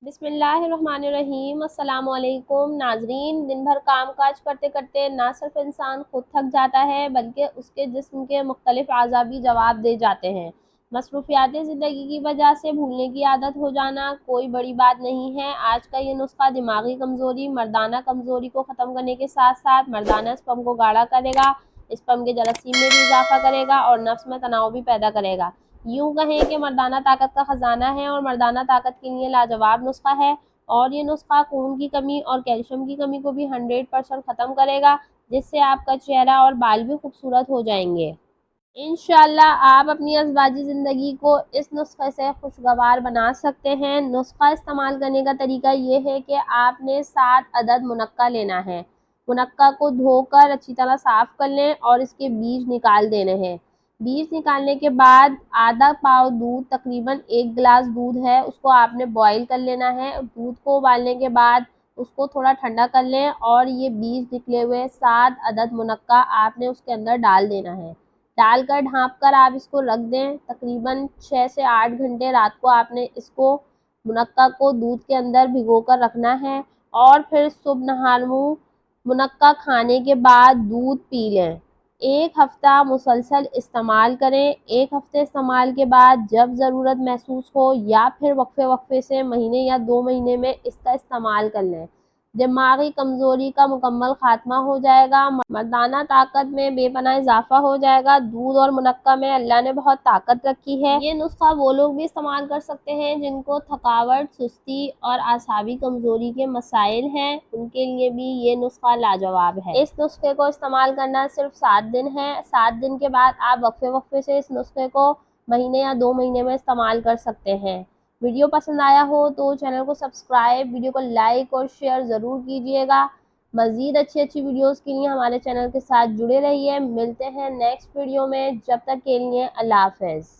बिस्मिल्लाहिर्रहमानिर्रहीम। अस्सलामुअलैकुम नाजरीन। दिन भर काम काज करते करते ना सिर्फ इंसान खुद थक जाता है बल्कि उसके जिस्म के मुख्तलिफ आज़ा भी जवाब दे जाते हैं। मसरूफियात ज़िंदगी की वजह से भूलने की आदत हो जाना कोई बड़ी बात नहीं है। आज का ये नुस्खा दिमागी कमज़ोरी, मर्दाना कमज़ोरी को ख़त्म करने के साथ साथ मर्दाना स्पर्म को गाढ़ा करेगा, स्पर्म के जरासीम में भी इजाफा करेगा और नफ्स में तनाव भी पैदा करेगा। यूँ कहें कि मर्दाना ताकत का ख़जाना है और मर्दाना ताकत के लिए लाजवाब नुस्खा है। और ये नुस्खा खून की कमी और कैल्शियम की कमी को भी 100% ख़त्म करेगा, जिससे आपका चेहरा और बाल भी खूबसूरत हो जाएंगे। इंशाल्लाह आप अपनी अज़वाजी ज़िंदगी को इस नुस्खे से खुशगवार बना सकते हैं। नुस्खा इस्तेमाल करने का तरीका ये है कि आपने 7 अदद मुनक्का लेना है। मुनक्का को धोकर अच्छी तरह साफ़ कर लें और इसके बीज निकाल देने हैं। बीज निकालने के बाद आधा पाव दूध, तकरीबन 1 गिलास दूध है, उसको आपने बॉईल कर लेना है। दूध को उबालने के बाद उसको थोड़ा ठंडा कर लें और ये बीज निकले हुए 7 अदद मुनक्का आपने उसके अंदर डाल देना है। डालकर ढाँप कर आप इसको रख दें। तकरीबन 6 से 8 घंटे रात को आपने इसको मुनक्का को दूध के अंदर भिगो कर रखना है और फिर सुबह नहार मुँह मुनक्का खाने के बाद दूध पी लें। 1 हफ़्ता मुसलसल इस्तेमाल करें। 1 हफ़्ते इस्तेमाल के बाद जब ज़रूरत महसूस हो या फिर वक्फे से महीने या 2 महीने में इसका इस्तेमाल कर लें। दिमागी कमज़ोरी का मुकम्मल ख़ात्मा हो जाएगा, मर्दाना ताकत में बेपनाह इजाफ़ा हो जाएगा। दूध और मुनक्का में अल्लाह ने बहुत ताकत रखी है। ये नुस्खा वो लोग भी इस्तेमाल कर सकते हैं जिनको थकावट, सुस्ती और आसाबी कमज़ोरी के मसाइल हैं, उनके लिए भी ये नुस्खा लाजवाब है। इस नुस्खे को इस्तेमाल करना सिर्फ 7 दिन है। 7 दिन के बाद आप वक्फे से इस नुस्खे को महीने या 2 महीने में इस्तेमाल कर सकते हैं। वीडियो पसंद आया हो तो चैनल को सब्सक्राइब, वीडियो को लाइक और शेयर ज़रूर कीजिएगा। मज़ीद अच्छी वीडियोज़ के लिए हमारे चैनल के साथ जुड़े रहिए। मिलते हैं नेक्स्ट वीडियो में, जब तक के लिए अल्लाह हाफ़िज़।